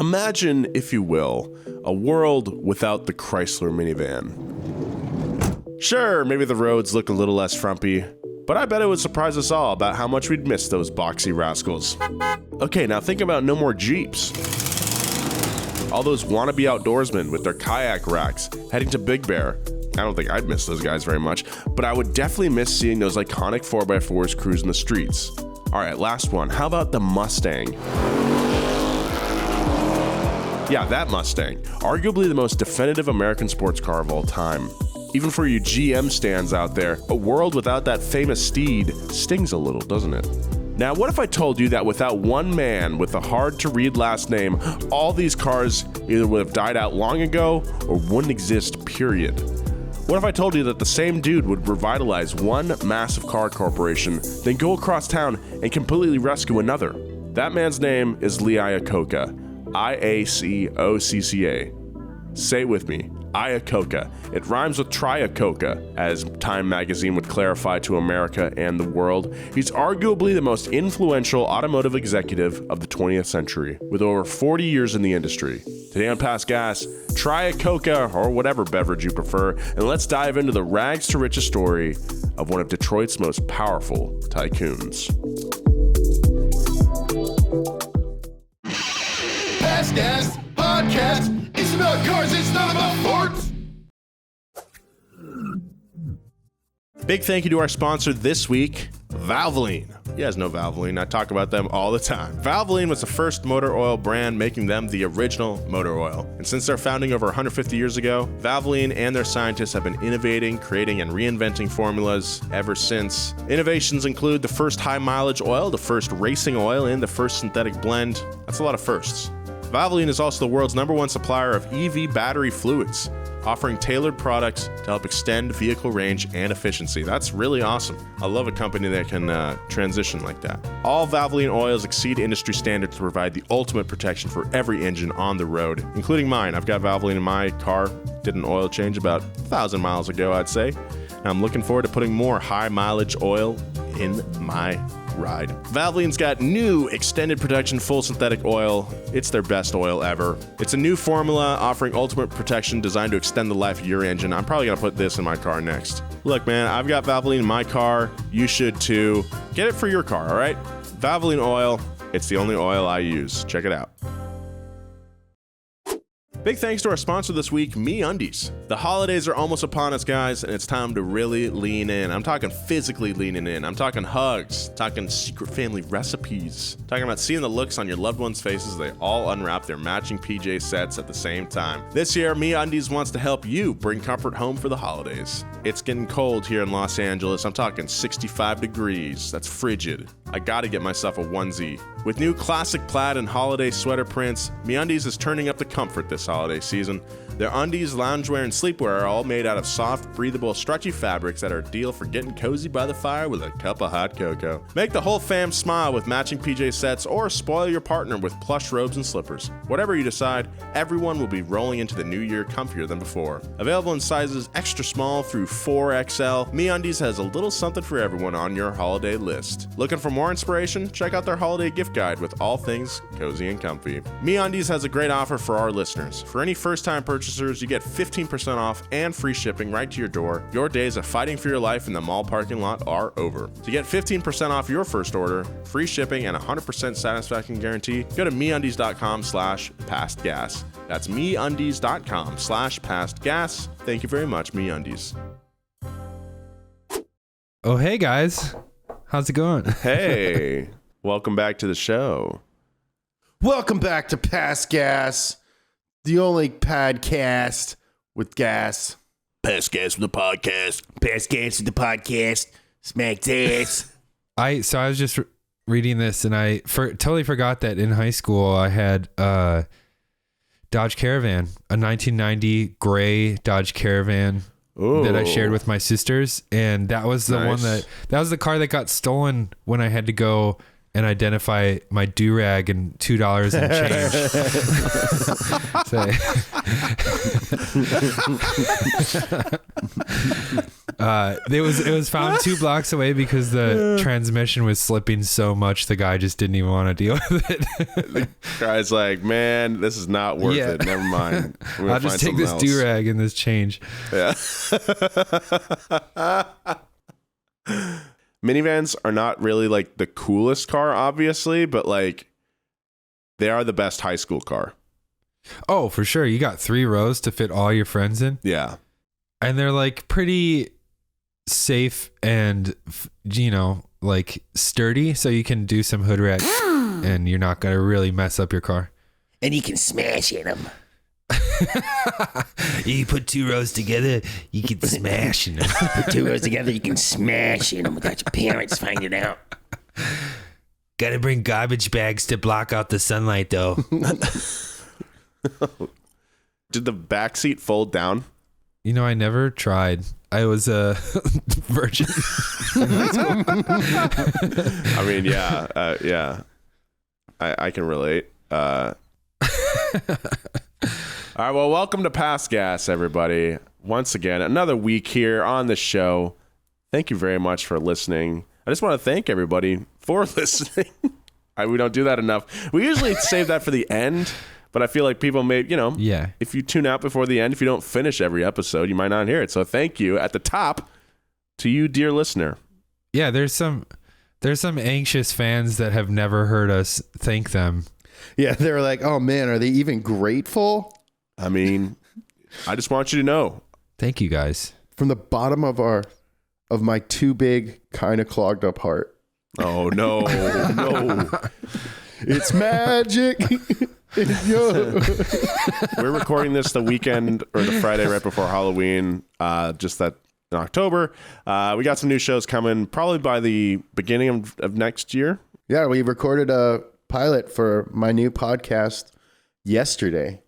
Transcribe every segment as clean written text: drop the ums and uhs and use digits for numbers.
Imagine, if you will, a world without the Chrysler Minivan. Sure, maybe the roads look a little less frumpy, but I bet it would surprise us all about how much we'd miss those boxy rascals. Okay, now think about no more Jeeps. All those wannabe outdoorsmen with their kayak racks heading to Big Bear. I don't think I'd miss those guys very much, but I would definitely miss seeing those iconic 4x4s cruising the streets. Alright, last one. How about the Mustang? Yeah, that Mustang. Arguably the most definitive American sports car of all time. Even for you GM stands out there, a world without that famous steed stings a little, doesn't it? Now, what if I told you that without one man with a hard-to-read last name, all these cars either would have died out long ago or wouldn't exist, period? What if I told you that the same dude would revitalize one massive car corporation, then go across town and completely rescue another? That man's name is Lee Iacocca. Iacocca. Say it with me. Iacocca. It rhymes with Triacocca, as Time magazine would clarify to America and the world. He's arguably the most influential automotive executive of the 20th century, with over 40 years in the industry. Today on Past Gas, Triacocca, or whatever beverage you prefer, and let's dive into the rags to riches story of one of Detroit's most powerful tycoons. Past Gas Podcast. It's about cars, it's not about forts. Big thank you to our sponsor this week, Valvoline. You guys know Valvoline. I talk about them all the time. Valvoline was the first motor oil brand, making them the original motor oil. And since their founding over 150 years ago, Valvoline and their scientists have been innovating, creating, and reinventing formulas ever since. Innovations include the first high mileage oil, the first racing oil, and the first synthetic blend. That's a lot of firsts. Valvoline is also the world's #1 supplier of EV battery fluids, offering tailored products to help extend vehicle range and efficiency. That's really awesome. I love a company that can transition like that. All Valvoline oils exceed industry standards to provide the ultimate protection for every engine on the road, including mine. I've got Valvoline in my car. Did an oil change about 1,000 miles ago, I'd say. And I'm looking forward to putting more high mileage oil in my ride. Valvoline's got new extended protection full synthetic oil. It's their best oil ever. It's a new formula offering ultimate protection designed to extend the life of your engine. I'm probably gonna put this in my car next. Look, man, I've got Valvoline in my car. You should too. Get it for your car, all right? Valvoline oil. It's the only oil I use. Check it out. Big thanks to our sponsor this week, MeUndies. The holidays are almost upon us, guys, and it's time to really lean in. I'm talking physically leaning in. I'm talking hugs, talking secret family recipes, talking about seeing the looks on your loved ones' faces as they all unwrap their matching PJ sets at the same time. This year, MeUndies wants to help you bring comfort home for the holidays. It's getting cold here in Los Angeles. I'm talking 65 degrees. That's frigid. I gotta get myself a onesie. With new classic plaid and holiday sweater prints, MeUndies is turning up the comfort this holiday season. Their undies, loungewear, and sleepwear are all made out of soft, breathable, stretchy fabrics that are a deal for getting cozy by the fire with a cup of hot cocoa. Make the whole fam smile with matching PJ sets or spoil your partner with plush robes and slippers. Whatever you decide, everyone will be rolling into the new year comfier than before. Available in sizes extra small through 4XL, MeUndies has a little something for everyone on your holiday list. Looking for more inspiration? Check out their holiday gift guide with all things cozy and comfy. MeUndies has a great offer for our listeners. For any first-time purchasers, you get 15% off and free shipping right to your door. Your days of fighting for your life in the mall parking lot are over. To get 15% off your first order, free shipping, and 100% satisfaction guarantee, go to MeUndies.com/pastgas. That's MeUndies.com/pastgas. Thank you very much, MeUndies. Oh, hey guys. How's it going? Hey, welcome back to the show. Welcome back to Past Gas, the only podcast with gas. Past Gas with the podcast. Past Gas with the podcast. Smack ass. I was just reading this and I totally forgot that in high school I had a Dodge Caravan, a 1990 gray Dodge Caravan. Ooh. That I shared with my sisters, and that was the one that was the car that got stolen when I had to go and identify my do-rag and $2 in change. It was found 2 blocks away because the transmission was slipping so much the guy just didn't even want to deal with it. The guy's like, man, this is not worth it. Never mind. I'll just take this do-rag and this change. Yeah. Minivans are not really like the coolest car, obviously, but like they are the best high school car. Oh, for sure. You got 3 rows to fit all your friends in. Yeah. And they're like pretty safe and, like sturdy. So you can do some hood rat and you're not going to really mess up your car. And you can smash in them. You put 2 rows together, you can smash in them. Put 2 rows together, you can smash in them without your parents finding out. Got to bring garbage bags to block out the sunlight, though. Did the back seat fold down? I never tried. I was a virgin. I mean, yeah. I can relate. All right, well, welcome to Past Gas, everybody. Once again, another week here on the show. Thank you very much for listening. I just want to thank everybody for listening. We don't do that enough. We usually save that for the end, but I feel like people may, if you tune out before the end, if you don't finish every episode, you might not hear it. So thank you at the top to you, dear listener. Yeah, there's some anxious fans that have never heard us thank them. Yeah, they're like, oh man, are they even grateful? I mean, I just want you to know. Thank you, guys. From the bottom of my too big, kind of clogged up heart. Oh, no. It's magic. We're recording this the weekend or the Friday right before Halloween, just that in October. We got some new shows coming probably by the beginning of next year. Yeah, we recorded a pilot for my new podcast yesterday.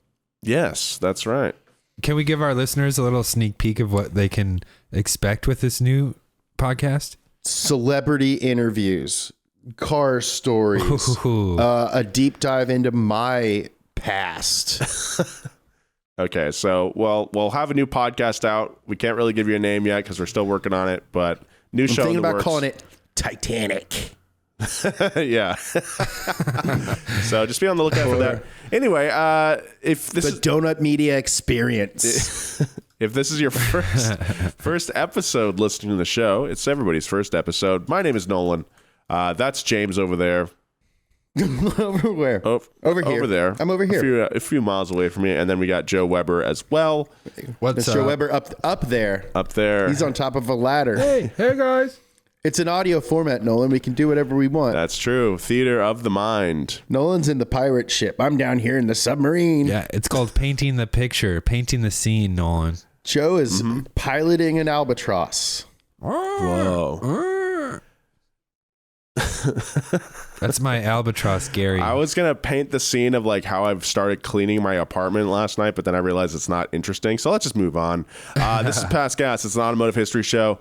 Yes, that's right. Can we give our listeners a little sneak peek of what they can expect with this new podcast? Celebrity interviews, car stories, a deep dive into my past. Okay, so we'll have a new podcast out. We can't really give you a name yet because we're still working on it, but new show. I'm thinking about works. calling it Titanic. Yeah. So just be on the lookout for that. Anyway, if this is Donut Media Experience. If this is your first episode listening to the show, it's everybody's first episode. My name is Nolan. That's James over there. Over where? Over here. Over there. I'm over here. A few miles away from me. And then we got Joe Weber as well. What's Mr. Weber up there. Up there. He's on top of a ladder. Hey guys. It's an audio format, Nolan. We can do whatever we want. That's true. Theater of the mind. Nolan's in the pirate ship. I'm down here in the submarine. Yeah, it's called painting the picture, painting the scene, Nolan. Joe is piloting an albatross. Whoa. That's my albatross, Gary. I was going to paint the scene of like how I've started cleaning my apartment last night, but then I realized it's not interesting. So let's just move on. This is Past Gas. It's an automotive history show.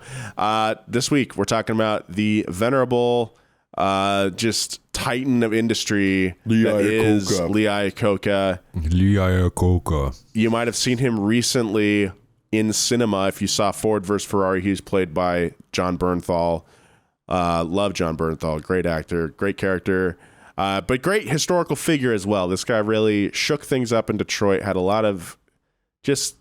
This week, we're talking about the venerable, just titan of industry that is Lee Iacocca. Lee Iacocca. You might have seen him recently in cinema. If you saw Ford vs. Ferrari, he was played by John Bernthal. Love John Bernthal. Great actor, great character, but great historical figure as well. This guy really shook things up in Detroit, had a lot of just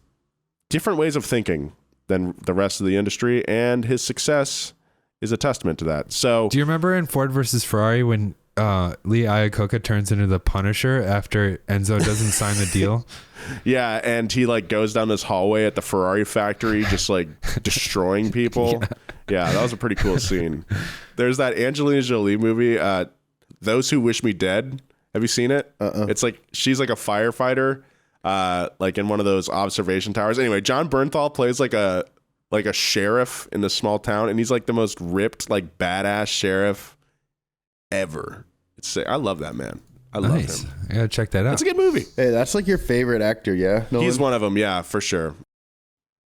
different ways of thinking than the rest of the industry, and his success is a testament to that. So do you remember in Ford versus Ferrari when Lee Iacocca turns into the Punisher after Enzo doesn't sign the deal? Yeah, and he like goes down this hallway at the Ferrari factory just like destroying people. Yeah, that was a pretty cool scene. There's that Angelina Jolie movie, Those Who Wish Me Dead. Have you seen it? It's like she's like a firefighter, like in one of those observation towers. Anyway, John Bernthal plays like a sheriff in this small town, and he's like the most ripped, like badass sheriff ever. I love that man. I love him. I gotta check that out. That's a good movie. Hey, that's like your favorite actor, yeah? Nolan? He's one of them, yeah, for sure.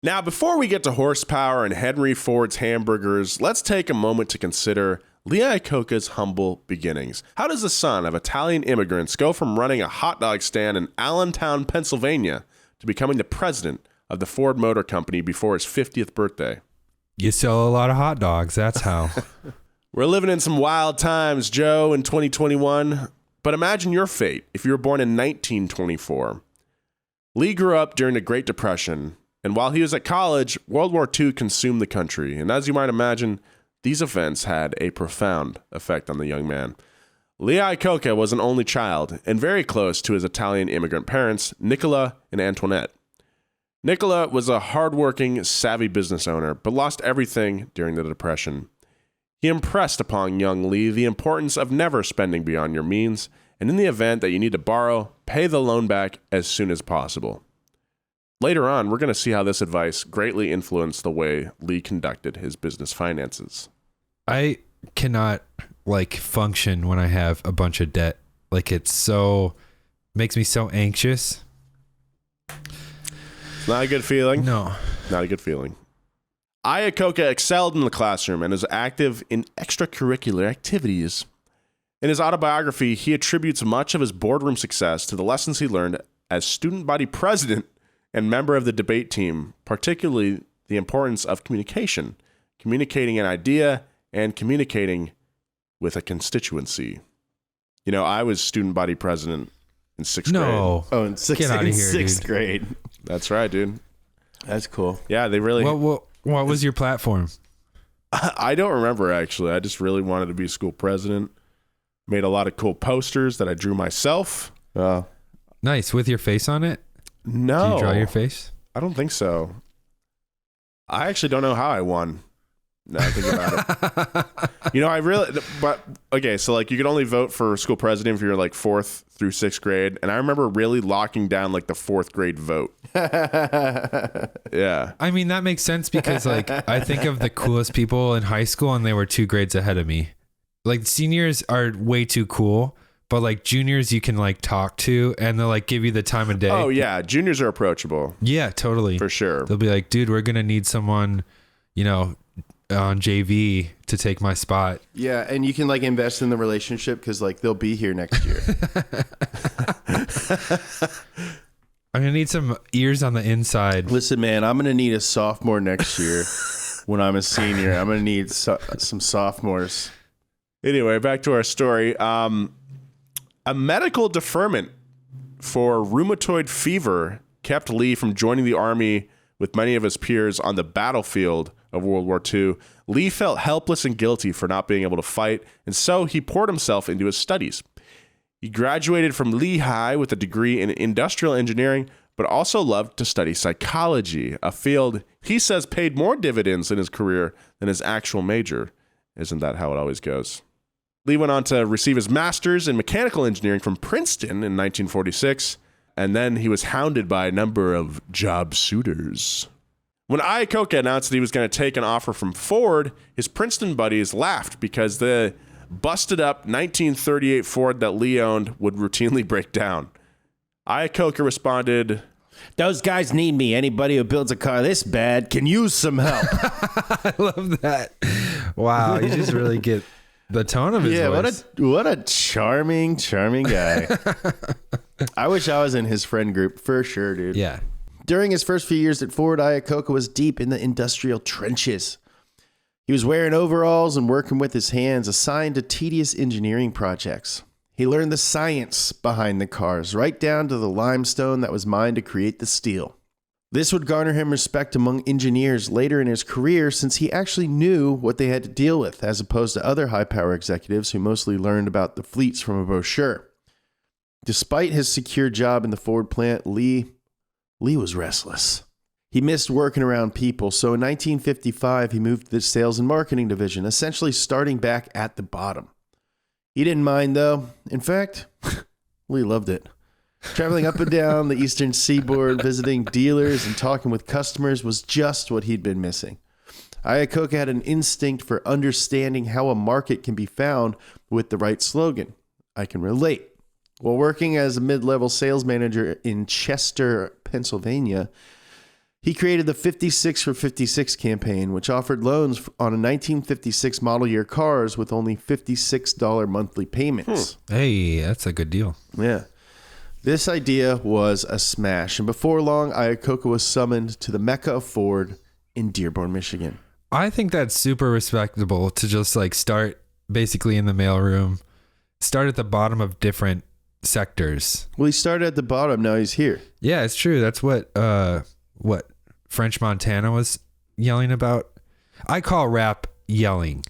Now, before we get to horsepower and Henry Ford's hamburgers, let's take a moment to consider Lee Iacocca's humble beginnings. How does the son of Italian immigrants go from running a hot dog stand in Allentown, Pennsylvania, to becoming the president of the Ford Motor Company before his 50th birthday? You sell a lot of hot dogs. That's how. We're living in some wild times, Joe, in 2021. But imagine your fate if you were born in 1924. Lee grew up during the Great Depression, and while he was at college, World War II consumed the country. And as you might imagine, these events had a profound effect on the young man. Lee Iacocca was an only child and very close to his Italian immigrant parents, Nicola and Antoinette. Nicola was a hardworking, savvy business owner, but lost everything during the Depression. He impressed upon young Lee the importance of never spending beyond your means, and in the event that you need to borrow, pay the loan back as soon as possible. Later on, we're going to see how this advice greatly influenced the way Lee conducted his business finances. I cannot function when I have a bunch of debt. Makes me so anxious. It's not a good feeling. No. Not a good feeling. Iacocca excelled in the classroom and is active in extracurricular activities. In his autobiography, he attributes much of his boardroom success to the lessons he learned as student body president and member of the debate team, particularly the importance of communication, communicating an idea, and communicating with a constituency. You know, I was student body president in sixth grade. No. Oh, in sixth, Get out of here, sixth dude. grade. That's right, dude. That's cool. Yeah, they really... What was your platform? I don't remember, actually. I just really wanted to be school president. Made a lot of cool posters that I drew myself. Nice. With your face on it? No. Did you draw your face? I don't think so. I actually don't know how I won. Now I think about it. You know, okay, so you could only vote for school president if you're 4th through 6th grade. And I remember really locking down the 4th grade vote. Yeah. I mean, that makes sense because I think of the coolest people in high school and they were 2 grades ahead of me. Seniors are way too cool, but juniors you can talk to and they'll give you the time of day. Oh yeah. Juniors are approachable. Yeah, totally. For sure. They'll be like, dude, we're going to need someone, on JV to take my spot. Yeah, and you can invest in the relationship because they'll be here next year. I'm gonna need some ears on the inside. Listen, man, I'm gonna need a sophomore next year. When I'm a senior, I'm gonna need some sophomores. Anyway, back to our story. A medical deferment for rheumatoid fever kept Lee from joining the army with many of his peers on the battlefield of World War II. Lee felt helpless and guilty for not being able to fight, and so he poured himself into his studies. He graduated from Lehigh with a degree in industrial engineering, but also loved to study psychology, a field he says paid more dividends in his career than his actual major. Isn't that how it always goes? Lee went on to receive his master's in mechanical engineering from Princeton in 1946, and then he was hounded by a number of job suitors. When Iacocca announced that he was going to take an offer from Ford, his Princeton buddies laughed because the busted up 1938 Ford that Lee owned would routinely break down. Iacocca responded, Those guys need me. Anybody who builds a car this bad can use some help. I love that. Wow, you just really get the tone of his voice. What a charming guy. I wish I was in his friend group for sure, dude. Yeah. During his first few years at Ford, Iacocca was deep in the industrial trenches. He was wearing overalls and working with his hands, assigned to tedious engineering projects. He learned the science behind the cars, right down to the limestone that was mined to create the steel. This would garner him respect among engineers later in his career since he actually knew what they had to deal with, as opposed to other high-power executives who mostly learned about the fleets from a brochure. Despite his secure job in the Ford plant, Lee was restless. He missed working around people, so in 1955, he moved to the sales and marketing division, essentially starting back at the bottom. He didn't mind, though. In fact, Lee loved it. Traveling up and down the eastern seaboard, visiting dealers and talking with customers was just what he'd been missing. Iacocca had an instinct for understanding how a market can be found with the right slogan. I can relate. While working as a mid-level sales manager in Chester, Pennsylvania, he created the 56 for 56 campaign, which offered loans on a 1956 model year cars with only $56 monthly payments. Hey, that's a good deal. Yeah. This idea was a smash, and before long, Iacocca was summoned to the Mecca of Ford in Dearborn, Michigan. I think that's super respectable to just like start basically in the mailroom, start at the bottom of different sectors. Well, he started at the bottom. Now he's here. Yeah, it's true. That's what French Montana was yelling about. I call rap yelling.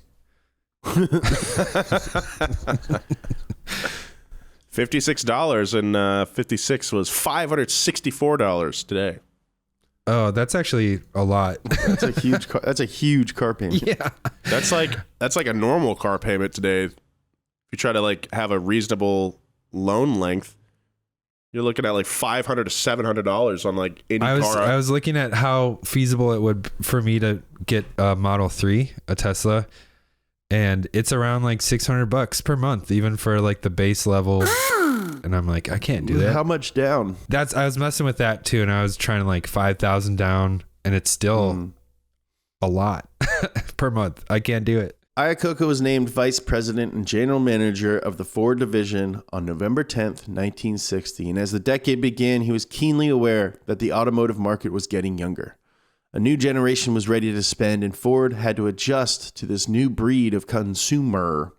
$56 and 56 was $564 today. Oh, that's actually a lot. That's a huge car payment. Yeah. That's like a normal car payment today. If you try to like have a reasonable loan length, you're looking at like $500 to $700 on like any car. I was looking at how feasible it would for me to get a Model 3, a Tesla, and it's around like $600 per month, even for like the base level. And I'm like, I can't do that. How much down? I was messing with that too, and I was trying to like 5,000 down, and it's still a lot per month. I can't do it. Iacocca was named vice president and general manager of the Ford division on November 10th, 1960. And as the decade began, he was keenly aware that the automotive market was getting younger. A new generation was ready to spend, and Ford had to adjust to this new breed of consumer.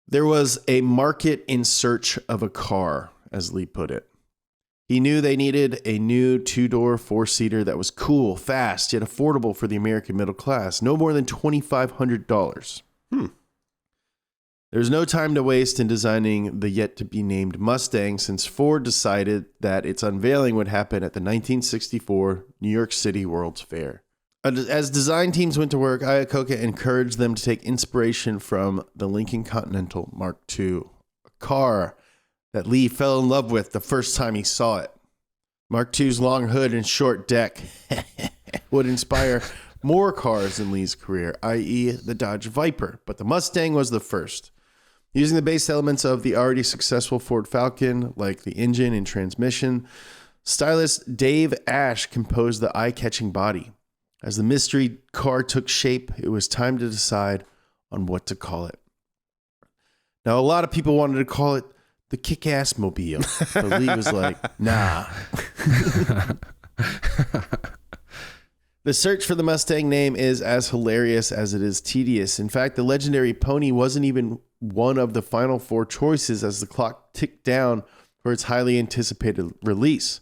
There was a market in search of a car, as Lee put it. He knew they needed a new two-door, four-seater that was cool, fast, yet affordable for the American middle class. No more than $2,500. There was no time to waste in designing the yet-to-be-named Mustang, since Ford decided that its unveiling would happen at the 1964 New York City World's Fair. As design teams went to work, Iacocca encouraged them to take inspiration from the Lincoln Continental Mark II, a car that Lee fell in love with the first time he saw it. Mark II's long hood and short deck would inspire more cars in Lee's career, i.e. the Dodge Viper, but the Mustang was the first. Using the base elements of the already successful Ford Falcon, like the engine and transmission, stylist Dave Ash composed the eye-catching body. As the mystery car took shape, it was time to decide on what to call it. Now, a lot of people wanted to call it the Kick-Ass Mobile, but Lee was like, nah. The search for the Mustang name is as hilarious as it is tedious. In fact, the legendary pony wasn't even one of the final four choices as the clock ticked down for its highly anticipated release.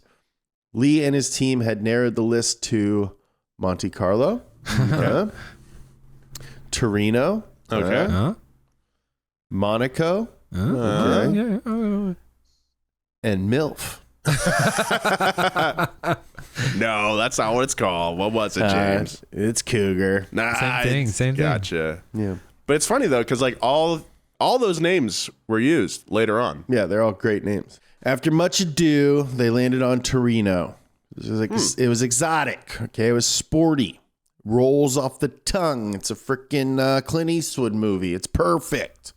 Lee and his team had narrowed the list to Monte Carlo, Torino, Monaco, and MILF. No, that's not what it's called. What was it, James? It's Cougar. Nah, Same thing. Gotcha. Yeah. But it's funny though, because like all those names were used later on. Yeah, they're all great names. After much ado, they landed on Torino. It was exotic. Okay, it was sporty. Rolls off the tongue. It's a freaking Clint Eastwood movie. It's perfect.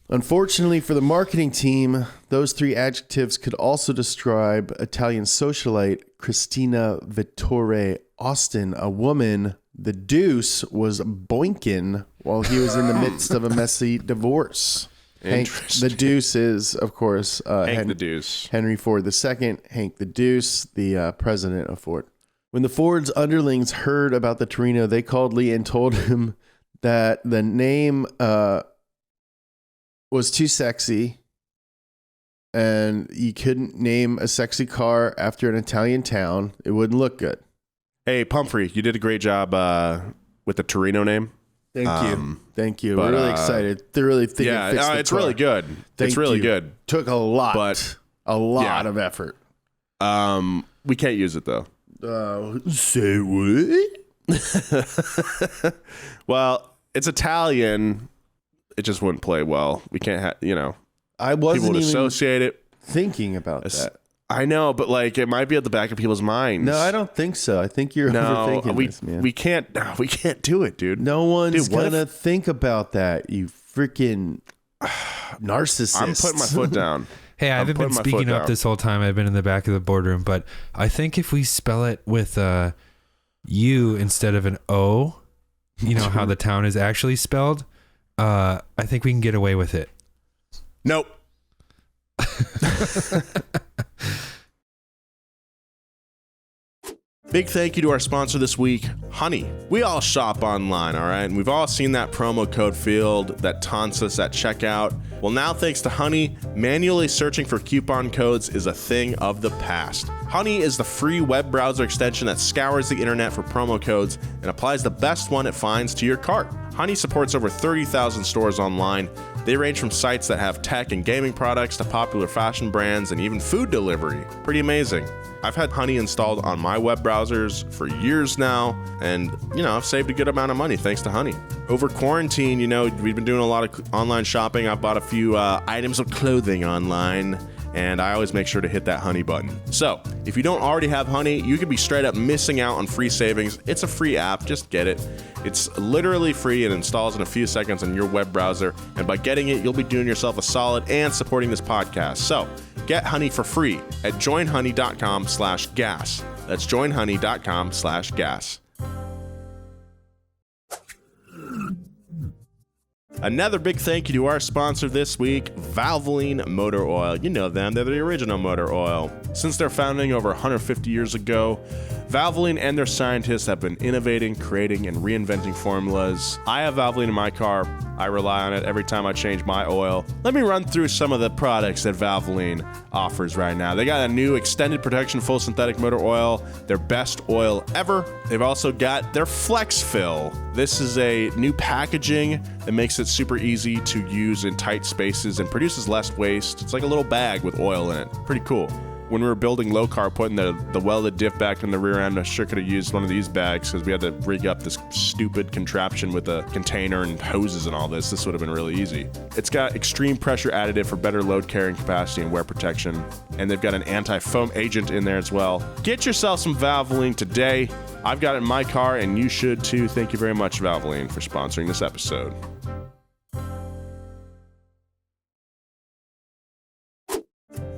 Unfortunately for the marketing team, those three adjectives could also describe Italian socialite Christina Vittore Austin, a woman the deuce was boinking while he was in the midst of a messy divorce. Hank the Deuce is, of course, Hank the Deuce. Henry Ford II, Hank the Deuce, the president of Ford. When the Ford's underlings heard about the Torino, they called Lee and told him that the name was too sexy and you couldn't name a sexy car after an Italian town. It wouldn't look good. Hey, Pumphrey, you did a great job with the Torino name. Thank you. But, We're really excited. They're really thinking. Yeah, it's really good. It's really good. Took a lot, but of effort. We can't use it though. Say what? Well, it's Italian. It just wouldn't play well. We can't have, I wasn't people would even associate it. thinking about that. I know, but like it might be at the back of people's minds. No, I don't think so. I think you're overthinking this, man. We can't do it, dude. No one's gonna think about that. You freaking narcissist. I'm putting my foot down. Hey, I haven't been speaking up this whole time. I've been in the back of the boardroom, but I think if we spell it with U instead of an O, you know how the town is actually spelled, I think we can get away with it. Nope. Big thank you to our sponsor this week, Honey. We all shop online, all right? And we've all seen that promo code field that taunts us at checkout. Well, now thanks to Honey, manually searching for coupon codes is a thing of the past. Honey is the free web browser extension that scours the internet for promo codes and applies the best one it finds to your cart. Honey supports over 30,000 stores online. They range from sites that have tech and gaming products to popular fashion brands and even food delivery. Pretty amazing. I've had Honey installed on my web browsers for years now, and, I've saved a good amount of money thanks to Honey. Over quarantine, we've been doing a lot of online shopping. I bought a few items of clothing online, and I always make sure to hit that Honey button. So, if you don't already have Honey, you could be straight up missing out on free savings. It's a free app, just get it. It's literally free and installs in a few seconds on your web browser, and by getting it, you'll be doing yourself a solid and supporting this podcast. So, get Honey for free at joinhoney.com/gas. That's joinhoney.com/gas. Another big thank you to our sponsor this week, Valvoline Motor Oil. You know them, they're the original motor oil. Since their founding over 150 years ago, Valvoline and their scientists have been innovating, creating, and reinventing formulas. I have Valvoline in my car. I rely on it every time I change my oil. Let me run through some of the products that Valvoline offers right now. They got a new extended protection full synthetic motor oil, their best oil ever. They've also got their Flex Fill. This is a new packaging that makes it super easy to use in tight spaces and produces less waste. It's like a little bag with oil in it. Pretty cool. When we were building low car, putting the welded diff back in the rear end, I sure could have used one of these bags because we had to rig up this stupid contraption with a container and hoses and all this. This would have been really easy. It's got extreme pressure additive for better load carrying capacity and wear protection. And they've got an anti-foam agent in there as well. Get yourself some Valvoline today. I've got it in my car and you should too. Thank you very much, Valvoline, for sponsoring this episode.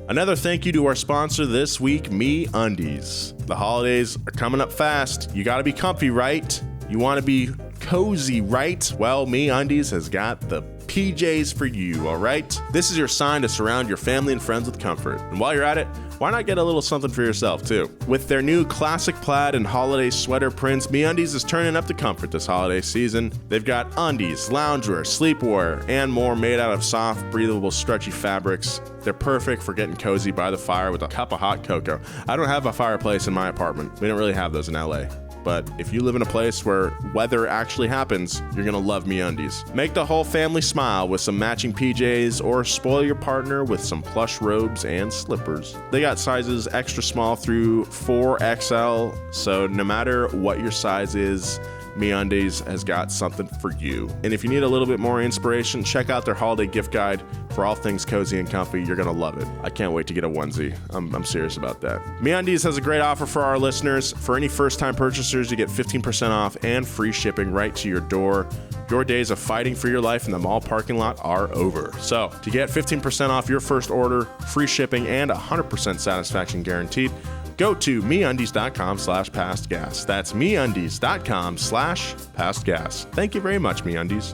Another thank you to our sponsor this week, MeUndies. The holidays are coming up fast. You gotta be comfy, right? You wanna be cozy, right? Well, MeUndies has got the PJs for you, all right? This is your sign to surround your family and friends with comfort. And while you're at it, why not get a little something for yourself, too? With their new classic plaid and holiday sweater prints, MeUndies is turning up the comfort this holiday season. They've got undies, loungewear, sleepwear, and more made out of soft, breathable, stretchy fabrics. They're perfect for getting cozy by the fire with a cup of hot cocoa. I don't have a fireplace in my apartment. We don't really have those in LA. But if you live in a place where weather actually happens, you're gonna love MeUndies. Make the whole family smile with some matching PJs or spoil your partner with some plush robes and slippers. They got sizes extra small through 4XL, so no matter what your size is, MeUndies has got something for you. And if you need a little bit more inspiration, check out their holiday gift guide for all things cozy and comfy. You're gonna love it. I can't wait to get a onesie. I'm serious about that. MeUndies has a great offer for our listeners. For any first-time purchasers, you get 15% off and free shipping right to your door. Your days of fighting for your life in the mall parking lot are over. So, to get 15% off your first order, free shipping, and 100% satisfaction guaranteed, go to MeUndies.com/pastgas. That's MeUndies.com/pastgas. Thank you very much, MeUndies.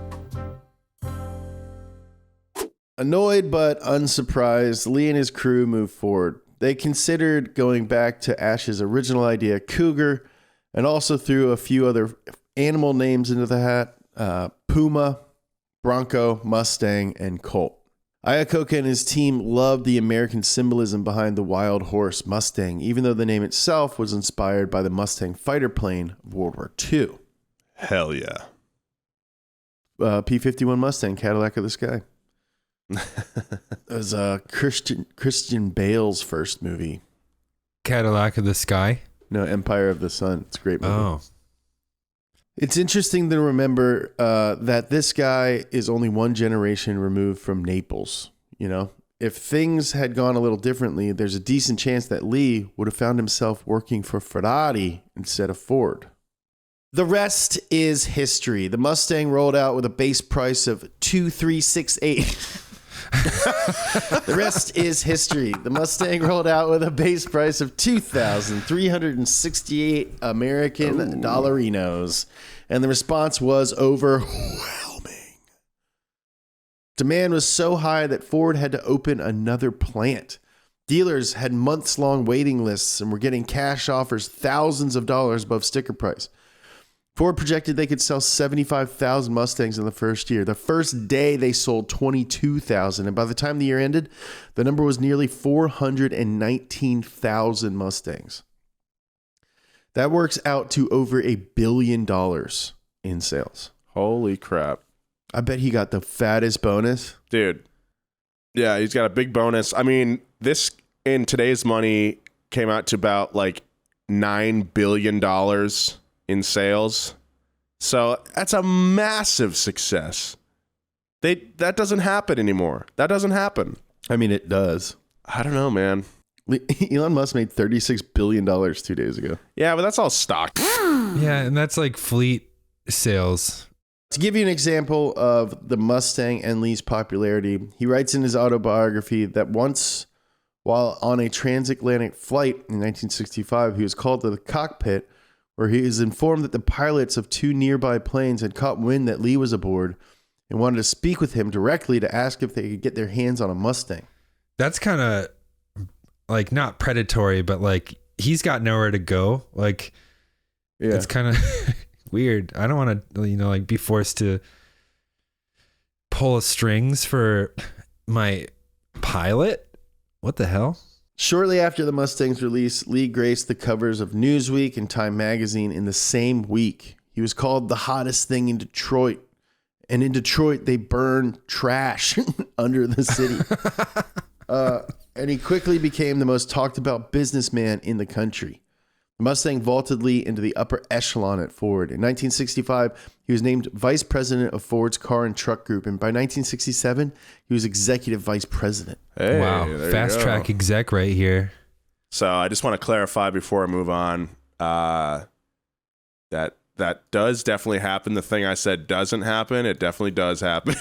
Annoyed but unsurprised, Lee and his crew moved forward. They considered going back to Ash's original idea, Cougar, and also threw a few other animal names into the hat, Puma, Bronco, Mustang, and Colt. Iacocca and his team loved the American symbolism behind the wild horse Mustang, even though the name itself was inspired by the Mustang fighter plane of World War II. Hell yeah. P-51 Mustang, Cadillac of the Sky. It was Christian Bale's first movie. Cadillac of the Sky? No, Empire of the Sun. It's a great movie. Oh. It's interesting to remember that this guy is only one generation removed from Naples. You know, if things had gone a little differently, there's a decent chance that Lee would have found himself working for Ferrari instead of Ford. The rest is history. The Mustang rolled out with a base price of $2,368. The rest is history. The Mustang rolled out with a base price of $2,368 American dollarinos, and the response was overwhelming. Demand was so high that Ford had to open another plant. Dealers had months-long waiting lists and were getting cash offers thousands of dollars above sticker price. Ford projected they could sell 75,000 Mustangs in the first year. The first day they sold 22,000, and by the time the year ended, the number was nearly 419,000 Mustangs. That works out to over $1 billion in sales. Holy crap. I bet he got the fattest bonus. Dude. Yeah, he's got a big bonus. I mean, this in today's money came out to about like $9 billion in sales. So that's a massive success. That doesn't happen anymore. That doesn't happen. I mean, it does. I don't know, man. Elon Musk made $36 billion 2 days ago. Yeah, but that's all stock. Yeah, and that's like fleet sales. To give you an example of the Mustang and Lee's popularity, he writes in his autobiography that once, while on a transatlantic flight in 1965, he was called to the cockpit where he is informed that the pilots of two nearby planes had caught wind that Lee was aboard and wanted to speak with him directly to ask if they could get their hands on a Mustang. That's kind of like not predatory, but like he's got nowhere to go. Like, Yeah. it's kind of weird. I don't want to, like be forced to pull strings for my pilot. What the hell? Shortly after the Mustang's release, Lee graced the covers of Newsweek and Time magazine in the same week. He was called the hottest thing in Detroit. And in Detroit, they burn trash under the city. And he quickly became the most talked about businessman in the country. The Mustang vaulted Lee into the upper echelon at Ford. In 1965, he was named vice president of Ford's car and truck group. And by 1967, he was executive vice president. Hey, Wow. there you Fast go. track exec right here. So I just want to clarify before I move on. That does definitely happen. The thing I said doesn't happen. It definitely does happen.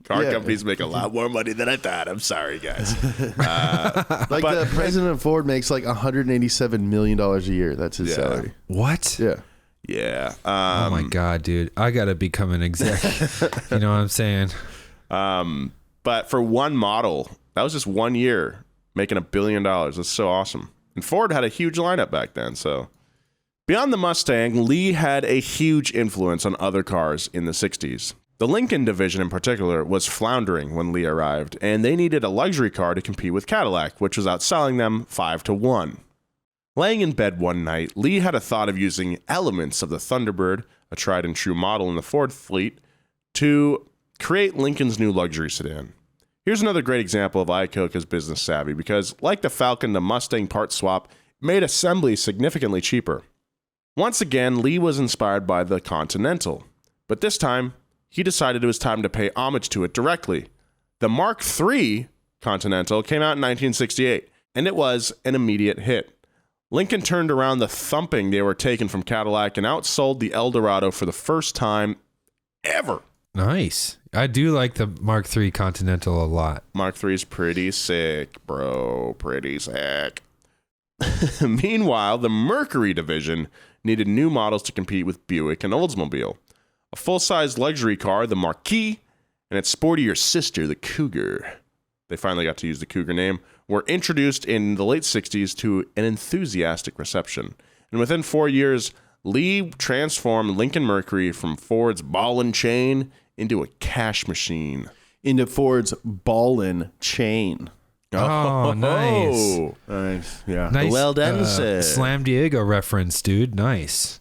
Car companies make a lot more money than I thought. I'm sorry, guys. Like the president of Ford makes like $187 million a year. That's his salary. What? Yeah. Yeah. Oh my God, dude. I got to become an exec. You know what I'm saying? But for one model, that was just 1 year making $1 billion. That's so awesome. And Ford had a huge lineup back then. So beyond the Mustang, Lee had a huge influence on other cars in the 60s. The Lincoln division in particular was floundering when Lee arrived, and they needed a luxury car to compete with Cadillac, which was outselling them 5-1. Laying in bed one night, Lee had a thought of using elements of the Thunderbird, a tried and true model in the Ford fleet, to create Lincoln's new luxury sedan. Here's another great example of Iacocca's business savvy, because like the Falcon, the Mustang part swap made assembly significantly cheaper. Once again, Lee was inspired by the Continental, but this time, he decided it was time to pay homage to it directly. The Mark III Continental came out in 1968, and it was an immediate hit. Lincoln turned around the thumping they were taking from Cadillac and outsold the Eldorado for the first time ever. Nice. I do like the Mark III Continental a lot. Mark III is pretty sick, bro. Pretty sick. Meanwhile, the Mercury division needed new models to compete with Buick and Oldsmobile. A full-size luxury car, the Marquis, and its sportier sister, the Cougar. They finally got to use the Cougar name, were introduced in the late 60s to an enthusiastic reception. And within 4 years, Lee transformed Lincoln Mercury from Ford's ball and chain into a cash machine. Into Ford's ballin' chain. Oh, nice. Nice. Yeah. Nice. Well done, sir. Slam Diego reference, dude. Nice.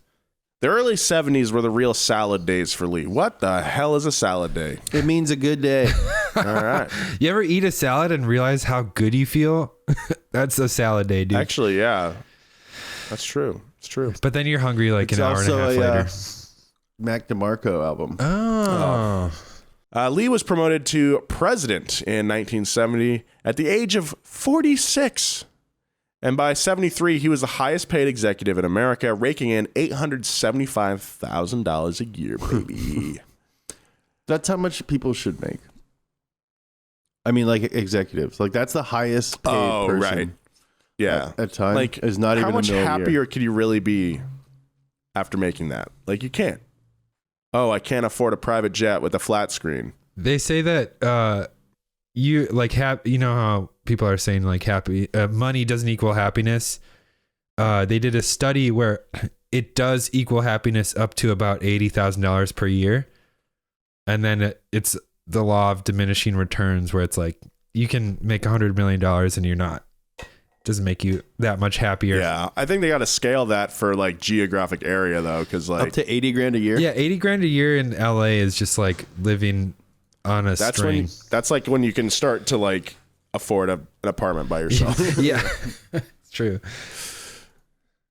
The early 70s were the real salad days for Lee. What the hell is a salad day? It means a good day. All right. You ever eat a salad and realize how good you feel? That's a salad day, dude. Actually, yeah. That's true. It's true. But then you're hungry like It's an hour and a half also later. Mac DeMarco album. Oh. Lee was promoted to president in 1970 at the age of 46. And by 73, he was the highest paid executive in America, raking in $875,000 a year, baby. That's how much people should make. I mean, like executives. Like that's the highest paid person. Right. Yeah. At time. Like, is not even how much $1 million a year. happier could you really be after making that? Like, you can't. Oh, I can't afford a private jet with a flat screen. They say that you like you know how people are saying like money doesn't equal happiness. They did a study where it does equal happiness up to about $80,000 per year. And then it's the law of diminishing returns where it's like you can make $100 million and you're not. Doesn't make you that much happier. Yeah, I think they got to scale that for like geographic area though, because like Up to 80 grand a year? Yeah, 80 grand a year in LA is just like living on a string. That's like when you can start to like afford an apartment by yourself. Yeah, it's true.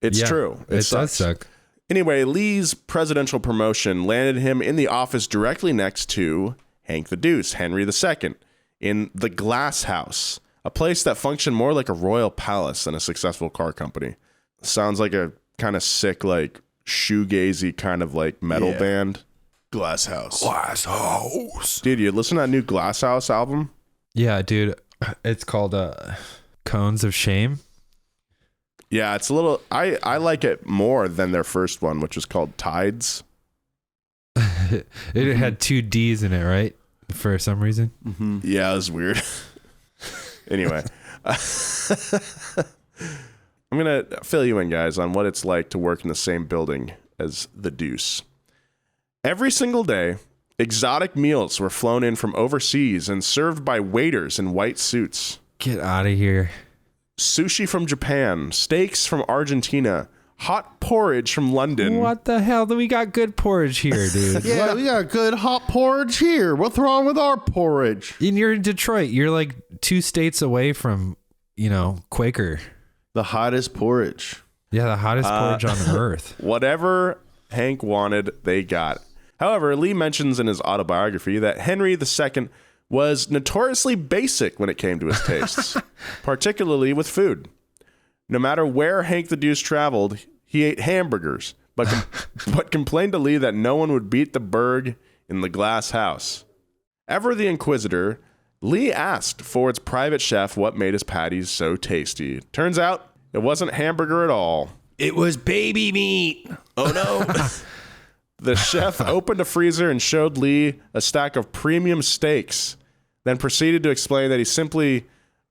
It's true. It does suck. Anyway, Lee's presidential promotion landed him in the office directly next to Hank the Deuce, Henry II, in the Glass House, a place that functioned more like a royal palace than a successful car company. Sounds like a kind of sick, like shoegazy kind of like metal band. Glass House. Glass House. Dude, you listen to that new Glass House album? Yeah, dude. It's called Cones of Shame. Yeah, it's a little... I like it more than their first one, which was called Tides. It had 2 D's in it, right? For some reason. Mm-hmm. Yeah, it was weird. Anyway. I'm going to fill you in, guys, on what it's like to work in the same building as the Deuce. Every single day, exotic meals were flown in from overseas and served by waiters in white suits. Get out of here. Sushi from Japan, steaks from Argentina, hot porridge from London. What the hell? We got good porridge here, dude. Yeah, we got good hot porridge here. What's wrong with our porridge? And you're in Detroit. You're like 2 states away from, Quaker. The hottest porridge. Yeah, the hottest porridge on earth. Whatever Hank wanted, they got. However, Lee mentions in his autobiography that Henry II was notoriously basic when it came to his tastes, particularly with food. No matter where Hank the Deuce traveled, he ate hamburgers, but complained to Lee that no one would beat the burg in the Glass House. Ever the Inquisitor, Lee asked Ford's private chef what made his patties so tasty. Turns out, it wasn't hamburger at all. It was baby meat. Oh no. The chef opened a freezer and showed Lee a stack of premium steaks, then proceeded to explain that he simply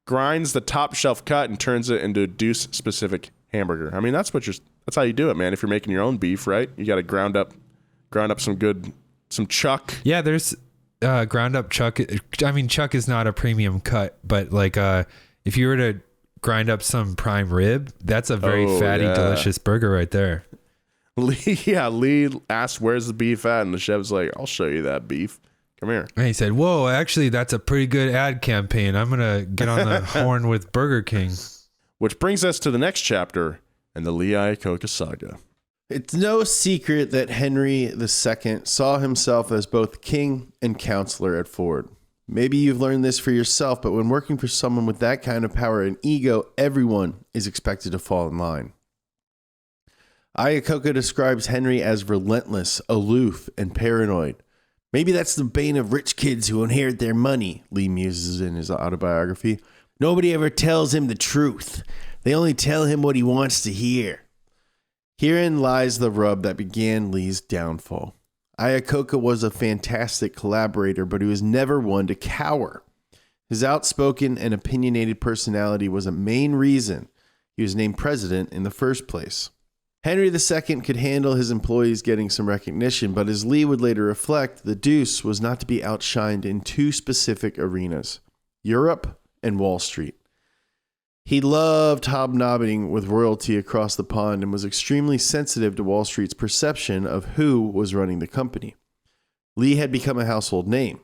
grinds the top shelf cut and turns it into a Deuce-specific hamburger. I mean, that's how you do it, man. If you're making your own beef, right? You got to ground up some chuck. Yeah, there's ground up chuck. I mean, chuck is not a premium cut, but like if you were to grind up some prime rib, that's a very fatty, delicious burger right there. Lee asked, "Where's the beef at?" And the chef's like, "I'll show you that beef. Come here." And he said, "Whoa, actually, that's a pretty good ad campaign. I'm gonna get on the horn with Burger King." Which brings us to the next chapter in the Lee Iacocca saga. It's no secret that Henry II saw himself as both king and counselor at Ford. Maybe you've learned this for yourself, but when working for someone with that kind of power and ego, everyone is expected to fall in line. Iacocca describes Henry as relentless, aloof, and paranoid. Maybe that's the bane of rich kids who inherit their money, Lee muses in his autobiography. Nobody ever tells him the truth. They only tell him what he wants to hear. Herein lies the rub that began Lee's downfall. Iacocca was a fantastic collaborator, but he was never one to cower. His outspoken and opinionated personality was a main reason he was named president in the first place. Henry II could handle his employees getting some recognition, but as Lee would later reflect, the Deuce was not to be outshined in 2 specific arenas, Europe and Wall Street. He loved hobnobbing with royalty across the pond and was extremely sensitive to Wall Street's perception of who was running the company. Lee had become a household name.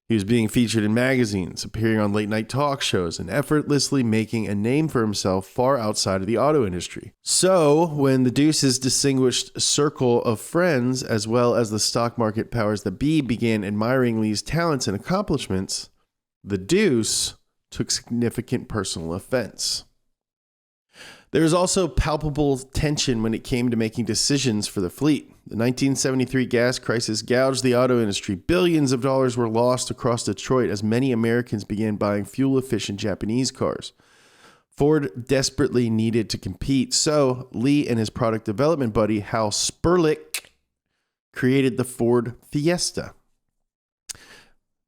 He was being featured in magazines, appearing on late-night talk shows, and effortlessly making a name for himself far outside of the auto industry. So, when the Deuce's distinguished circle of friends, as well as the stock market powers that be, began admiring Lee's talents and accomplishments, the Deuce took significant personal offense. There was also palpable tension when it came to making decisions for the fleet. The 1973 gas crisis gouged the auto industry. Billions of dollars were lost across Detroit as many Americans began buying fuel-efficient Japanese cars. Ford desperately needed to compete, so Lee and his product development buddy Hal Sperlich created the Ford Fiesta.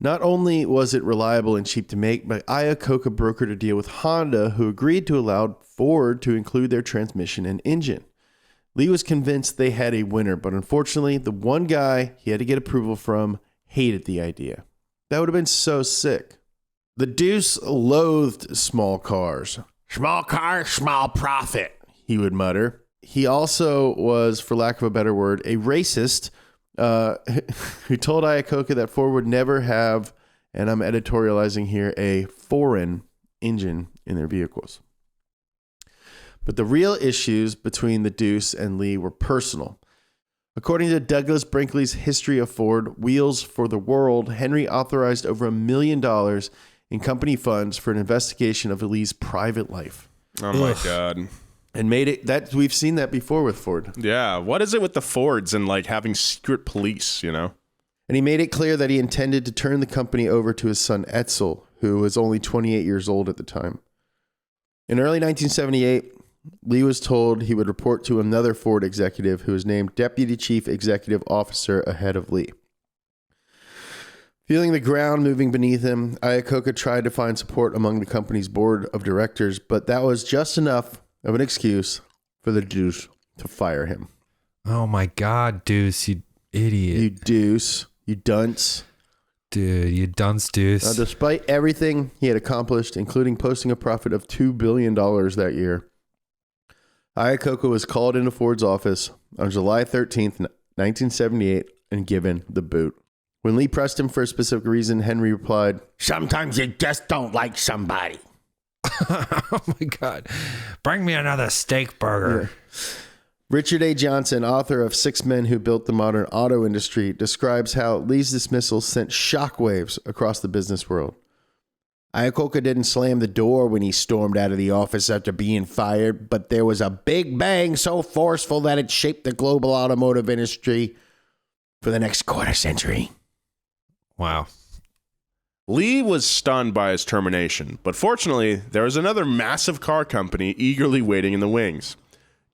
Not only was it reliable and cheap to make, but Iacocca brokered a deal with Honda, who agreed to allow Ford to include their transmission and engine. Lee was convinced they had a winner, but unfortunately, the one guy he had to get approval from hated the idea. That would have been so sick. The Deuce loathed small cars. Small car, small profit, he would mutter. He also was, for lack of a better word, a racist who told Iacocca that Ford would never have, and I'm editorializing here, a foreign engine in their vehicles. But the real issues between the Deuce and Lee were personal. According to Douglas Brinkley's History of Ford, Wheels for the World, Henry authorized over $1 million in company funds for an investigation of Lee's private life. Oh my God. And made it that we've seen that before with Ford. Yeah. What is it with the Fords and like having secret police, you know? And he made it clear that he intended to turn the company over to his son Edsel, who was only 28 years old at the time. In early 1978, Lee was told he would report to another Ford executive who was named Deputy Chief Executive Officer ahead of Lee. Feeling the ground moving beneath him, Iacocca tried to find support among the company's board of directors, but that was just enough of an excuse for the Deuce to fire him. Oh my God, Deuce, you idiot. You Deuce, you dunce. Dude, you dunce, Deuce. Now, despite everything he had accomplished, including posting a profit of $2 billion that year, Iacocca was called into Ford's office on July 13th, 1978, and given the boot. When Lee pressed him for a specific reason, Henry replied, Sometimes you just don't like somebody. Oh my God. Bring me another steak burger. Yeah. Richard A. Johnson, author of 6 Men Who Built the Modern Auto Industry, describes how Lee's dismissal sent shockwaves across the business world. Iacocca didn't slam the door when he stormed out of the office after being fired, but there was a big bang so forceful that it shaped the global automotive industry for the next quarter century. Wow. Lee was stunned by his termination, but fortunately, there was another massive car company eagerly waiting in the wings.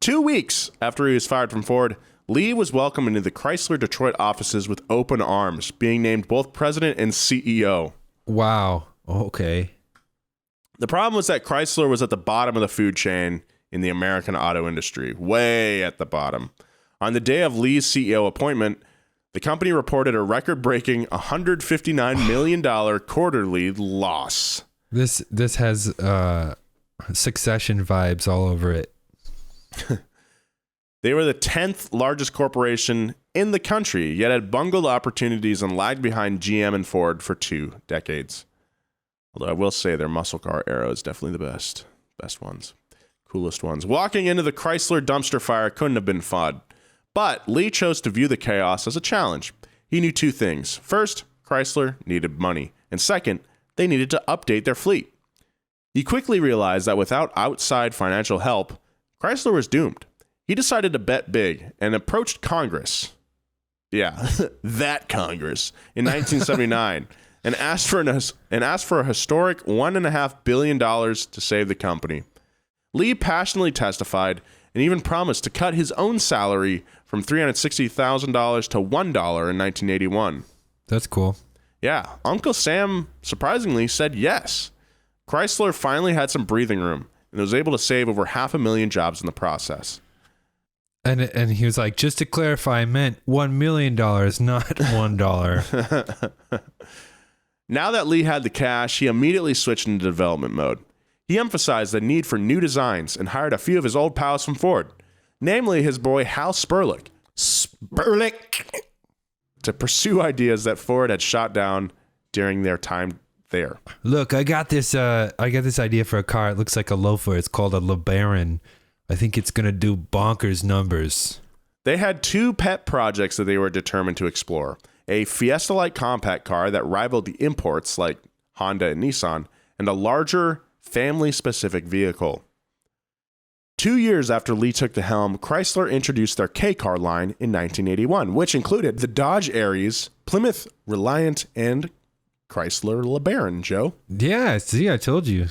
2 weeks after he was fired from Ford, Lee was welcomed into the Chrysler Detroit offices with open arms, being named both president and CEO. Wow. Okay. The problem was that Chrysler was at the bottom of the food chain in the American auto industry, way at the bottom. On the day of Lee's CEO appointment, the company reported a record-breaking $159 million quarterly loss. This has Succession vibes all over it. They were the 10th largest corporation in the country, yet had bungled opportunities and lagged behind GM and Ford for 2 decades. Although I will say their muscle car era is definitely the best ones, coolest ones. Walking into the Chrysler dumpster fire couldn't have been fun. But Lee chose to view the chaos as a challenge. He knew 2 things. First, Chrysler needed money. And second, they needed to update their fleet. He quickly realized that without outside financial help, Chrysler was doomed. He decided to bet big and approached Congress. Yeah, that Congress in 1979 and asked for a historic $1.5 billion to save the company. Lee passionately testified and even promised to cut his own salary from $360,000 to $1 in 1981. That's cool. Yeah, Uncle Sam surprisingly said yes. Chrysler finally had some breathing room and was able to save over 500,000 jobs in the process. And he was like, just to clarify, I meant $1 million, not $1. Now that Lee had the cash, he immediately switched into development mode. He emphasized the need for new designs and hired a few of his old pals from Ford, namely his boy Hal Sperlich, to pursue ideas that Ford had shot down during their time there. Look, I got this idea for a car. It looks like a loafer. It's called a LeBaron. I think it's going to do bonkers numbers. They had 2 pet projects that they were determined to explore. A Fiesta-like compact car that rivaled the imports like Honda and Nissan, and a larger family-specific vehicle. 2 years after Lee took the helm, Chrysler introduced their K-Car line in 1981, which included the Dodge Aries, Plymouth Reliant, and Chrysler LeBaron, Joe. Yeah, see, I told you.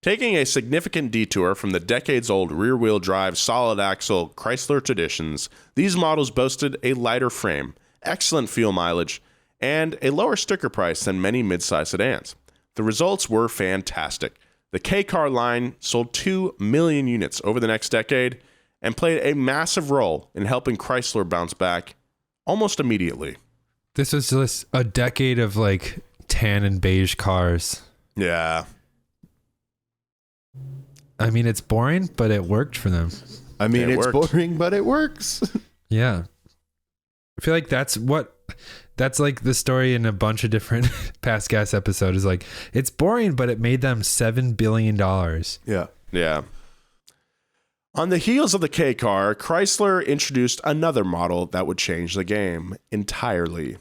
Taking a significant detour from the decades-old rear-wheel drive solid-axle Chrysler traditions, these models boasted a lighter frame, excellent fuel mileage, and a lower sticker price than many midsize sedans. The results were fantastic. The K-Car line sold 2 million units over the next decade and played a massive role in helping Chrysler bounce back almost immediately. This was just a decade of like tan and beige cars. Yeah. I mean, it's boring, but it worked for them. I mean, It it's worked. boring, but it works. Yeah. I feel like that's like the story in a bunch of different past gas episodes is like, it's boring, but it made them $7 billion. Yeah. Yeah. On the heels of the K-Car, Chrysler introduced another model that would change the game entirely.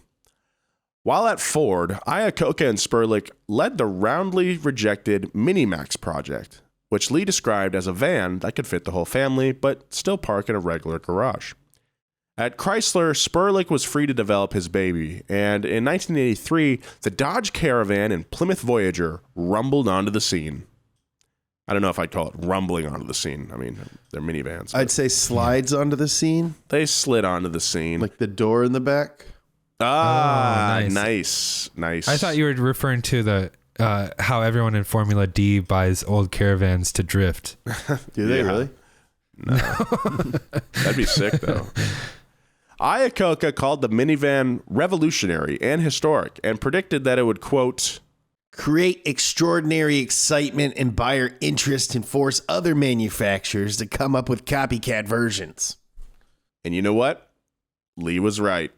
While at Ford, Iacocca and Sperlich led the roundly rejected Minimax project, which Lee described as a van that could fit the whole family, but still park in a regular garage. At Chrysler, Sperlich was free to develop his baby, and in 1983, the Dodge Caravan and Plymouth Voyager rumbled onto the scene. I don't know if I'd call it rumbling onto the scene. I mean, they're minivans. I'd say slides onto the scene, They slid onto the scene. like the door in the back. Nice. I thought you were referring to the how everyone in Formula D buys old caravans to drift. Do they Yeah. really? No. That'd be sick, though. Iacocca called the minivan revolutionary and historic and predicted that it would, quote, Create extraordinary excitement and buyer interest and force other manufacturers to come up with copycat versions. and you know what? Lee was right.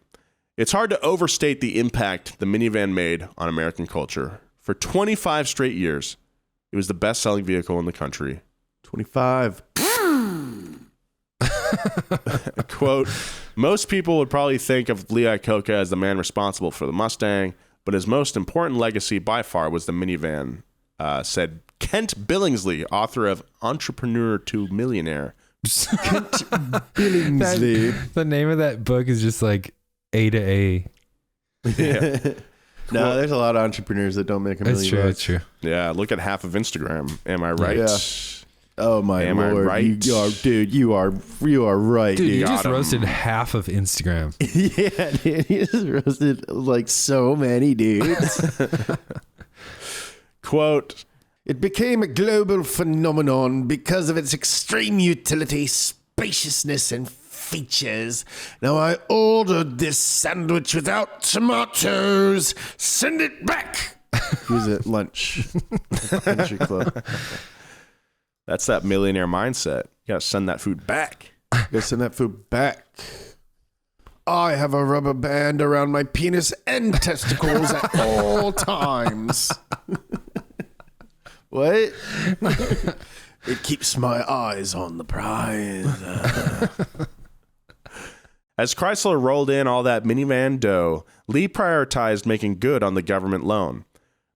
It's hard to overstate the impact the minivan made on American culture. For 25 straight years, it was the best-selling vehicle in the country. 25. Quote, most people would probably think of Lee Iacocca as the man responsible for the Mustang, but his most important legacy by far was the minivan, said Kent Billingsley, author of Entrepreneur to Millionaire. Billingsley. The name of that book is just like A to A. Yeah. No, there's a lot of entrepreneurs that don't make a It's million true. bucks. It's true. Yeah, look at half of Instagram. Am I right? Yeah. Oh my Am I lord! right? You are right, Dude, dude. you just Got 'em. roasted half of Instagram. Yeah, dude, you just roasted like so many dudes. Quote, It became a global phenomenon because of its extreme utility, spaciousness, and features. Now I ordered this sandwich without tomatoes. Send it back. He was at lunch at the country club. that's that millionaire mindset. You gotta send that food back. Go send that food back. I have a rubber band around my penis and testicles at all times. What? It keeps my eyes on the prize. As Chrysler rolled in all that minivan dough, Lee prioritized making good on the government loan.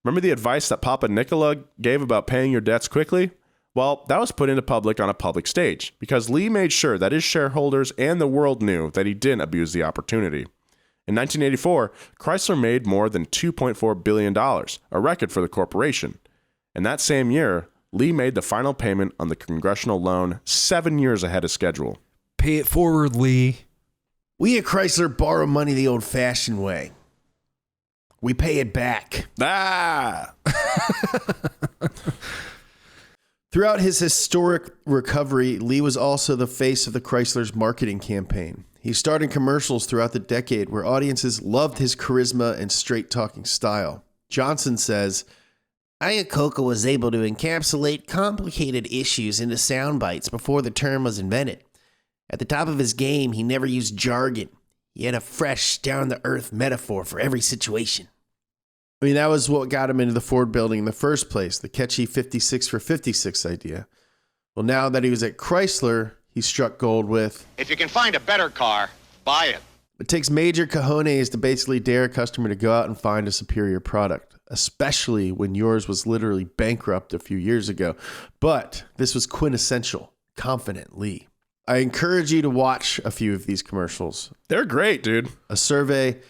Remember the advice that Papa Nicola gave about paying your debts quickly? Well, that was put into public on a public stage because Lee made sure that his shareholders and the world knew that he didn't abuse the opportunity. In 1984, Chrysler made more than $2.4 billion, a record for the corporation. And that same year, Lee made the final payment on the congressional loan 7 years ahead of schedule. Pay it forward, Lee. We at Chrysler borrow money the old-fashioned way. We pay it back. Ah! Throughout his historic recovery, Lee was also the face of the Chrysler's marketing campaign. He starred in commercials throughout the decade where audiences loved his charisma and straight-talking style. Johnson says, Iacocca was able to encapsulate complicated issues into sound bites before the term was invented. At the top of his game, he never used jargon. He had a fresh, down-to-earth metaphor for every situation. I mean, that was what got him into the Ford building in the first place, the catchy 56 for 56 idea. Well, now that he was at Chrysler, he struck gold with, If you can find a better car, buy it. it takes major cojones to basically dare a customer to go out and find a superior product, especially when yours was literally bankrupt a few years ago. But this was quintessential, confident Lee. I encourage you to watch a few of these commercials. They're great, dude. A survey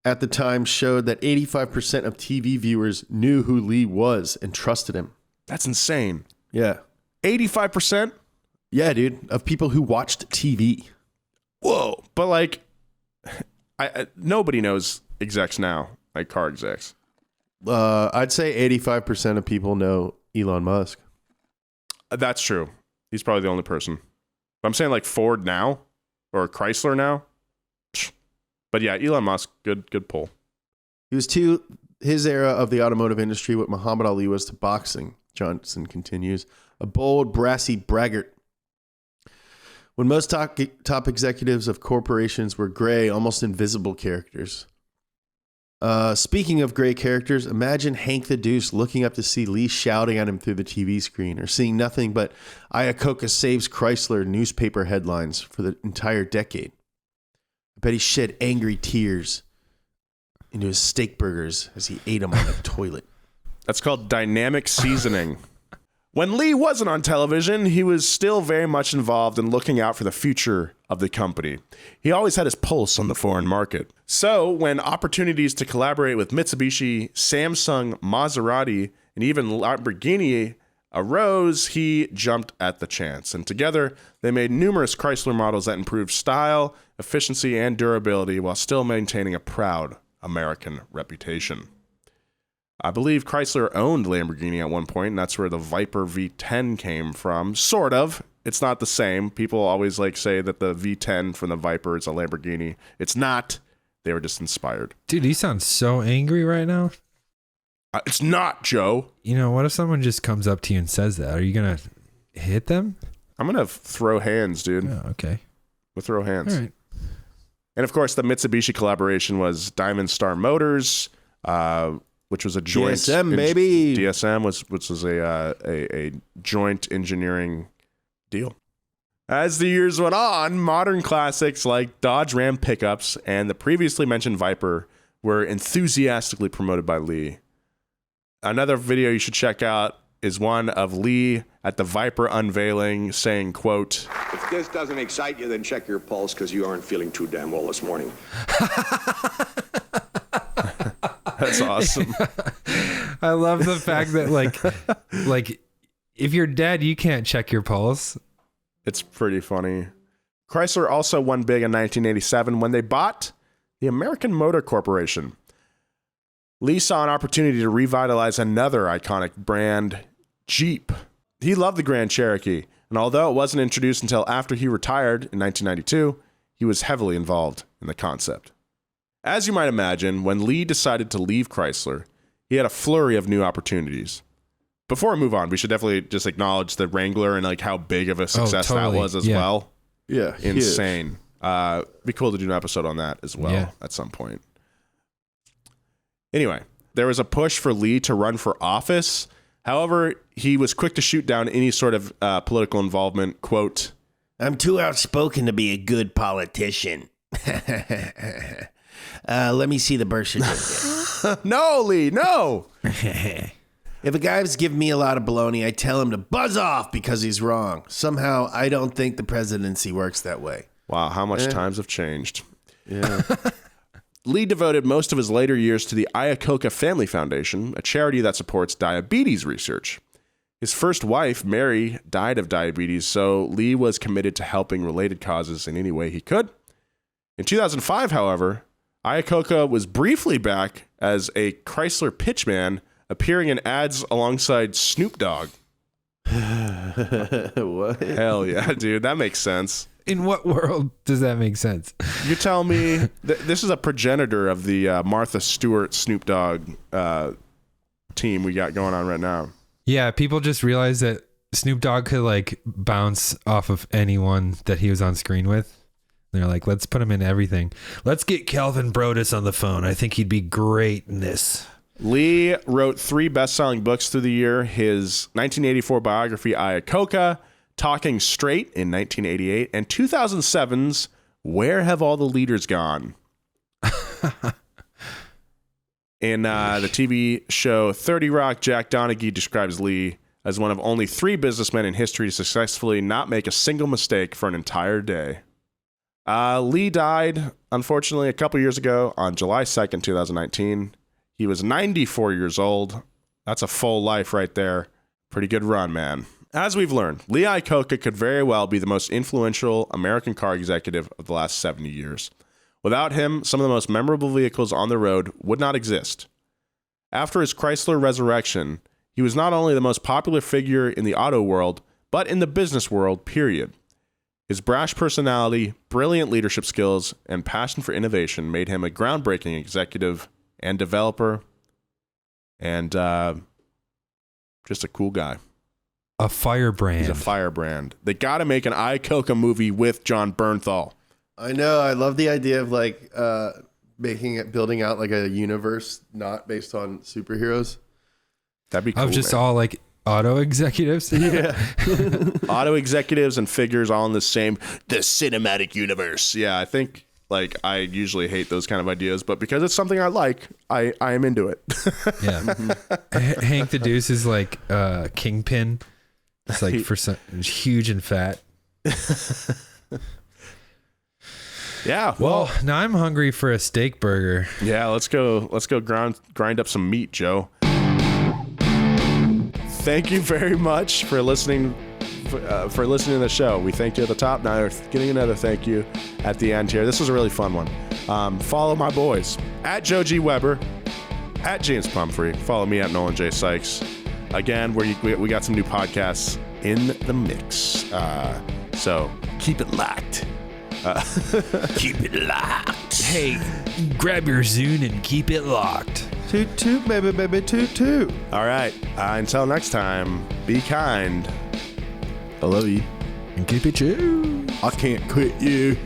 at the time showed that 85% of TV viewers knew who Lee was and trusted him. That's insane. Yeah. 85%? Yeah, dude, of people who watched TV. Whoa. But like, nobody knows execs now, like car execs? I'd say 85% of people know Elon Musk. That's true. He's probably the only person. But I'm saying like Ford now or Chrysler now. But yeah, Elon Musk, good pull. He was to his era of the automotive industry what Muhammad Ali was to boxing. Johnson continues, a bold, brassy braggart. When most top executives of corporations were gray, almost invisible characters. Speaking of gray characters, imagine Hank the Deuce looking up to see Lee shouting at him through the TV screen, or seeing nothing but Iacocca saves Chrysler newspaper headlines for the entire decade. I bet he shed angry tears into his steak burgers as he ate them on the toilet. That's called dynamic seasoning. When Lee wasn't on television, he was still very much involved in looking out for the future of the company. He always had his pulse on the foreign market. So when opportunities to collaborate with Mitsubishi, Samsung, Maserati, and even Lamborghini arose, he jumped at the chance. And together, they made numerous Chrysler models that improved style, efficiency, and durability while still maintaining a proud American reputation. I believe Chrysler owned Lamborghini at one point, and that's where the Viper V10 came from. Sort of. It's not the same. People always say that the V10 from the Viper is a Lamborghini. It's not. They were just inspired. Dude, you sound so angry right now. It's not, Joe. You know, what if someone just comes up to you and says that? Are you going to hit them? I'm going to throw hands, dude. Oh, okay. We'll throw hands. All right. And of course, the Mitsubishi collaboration was Diamond Star Motors, which was a joint DSM, baby. DSM which was a joint engineering deal. As the years went on, modern classics like Dodge Ram pickups and the previously mentioned Viper were enthusiastically promoted by Lee. Another video you should check out is one of Lee at the Viper unveiling saying, quote, "If this doesn't excite you, then check your pulse because you aren't feeling too damn well this morning." That's awesome. I love the fact that like if you're dead, you can't check your pulse. It's pretty funny. Chrysler also won big in 1987 when they bought the American Motor Corporation. Lee saw an opportunity to revitalize another iconic brand, Jeep. He loved the Grand Cherokee, and although it wasn't introduced until after he retired in 1992, he was heavily involved in the concept. As you might imagine, when Lee decided to leave Chrysler, he had a flurry of new opportunities. Before we move on, we should definitely just acknowledge the Wrangler and how big of a success that was as well. Yeah. Insane. Be cool to do an episode on that as well at some point. Anyway, there was a push for Lee to run for office. However, he was quick to shoot down any sort of political involvement. Quote, "I'm too outspoken to be a good politician." Let me see the birth certificate. No, Lee, no. If a guy's giving me a lot of baloney, I tell him to buzz off because he's wrong. Somehow, I don't think the presidency works that way. Wow, how much times have changed. Yeah. Lee devoted most of his later years to the Iacocca Family Foundation, a charity that supports diabetes research. His first wife, Mary, died of diabetes, so Lee was committed to helping related causes in any way he could. In 2005, however, Iacocca was briefly back as a Chrysler pitchman, appearing in ads alongside Snoop Dogg. What? Hell yeah, dude. That makes sense. In what world does that make sense? You tell me this is a progenitor of the Martha Stewart Snoop Dogg team we got going on right now. Yeah, people just realized that Snoop Dogg could bounce off of anyone that he was on screen with. They're like, let's put him in everything. Let's get Calvin Brodus on the phone. I think he'd be great in this. Lee wrote 3 best-selling books through the year. His 1984 biography, Iacocca, Talking Straight in 1988, and 2007's Where Have All the Leaders Gone? In the TV show 30 Rock, Jack Donaghy describes Lee as one of only 3 businessmen in history to successfully not make a single mistake for an entire day. Lee died, unfortunately, a couple years ago on July 2nd, 2019. He was 94 years old. That's a full life right there. Pretty good run, man. As we've learned, Lee Iacocca could very well be the most influential American car executive of the last 70 years. Without him, some of the most memorable vehicles on the road would not exist. After his Chrysler resurrection, he was not only the most popular figure in the auto world, but in the business world, period. His brash personality, brilliant leadership skills, and passion for innovation made him a groundbreaking executive and developer, and just a cool guy. A firebrand. He's a firebrand. They got to make an Iacocca movie with John Bernthal. I know. I love the idea of like building out like a universe not based on superheroes. That'd be cool. Of just man. all like auto executives. Yeah. Auto executives and figures all in the cinematic universe. Yeah, I think like I usually hate those kind of ideas, but because it's something I like, I am into it. Yeah. Hank the Deuce is like Kingpin. It's like for some huge and fat. Yeah. Well, now I'm hungry for a steak burger. Yeah, let's go grind up some meat, Joe. Thank you very much for listening to the show. We thank you at the top. Now we're getting another thank you at the end here. This was a really fun one. Follow my boys at Joe G. Weber, at James Pumphrey. Follow me at Nolan J. Sykes. Again, we got some new podcasts in the mix. So keep it locked. Keep it locked. Hey, grab your Zune and keep it locked. Toot toot, baby, baby, toot toot. All right. Until next time, be kind. I love you. And keep it chill. I can't quit you.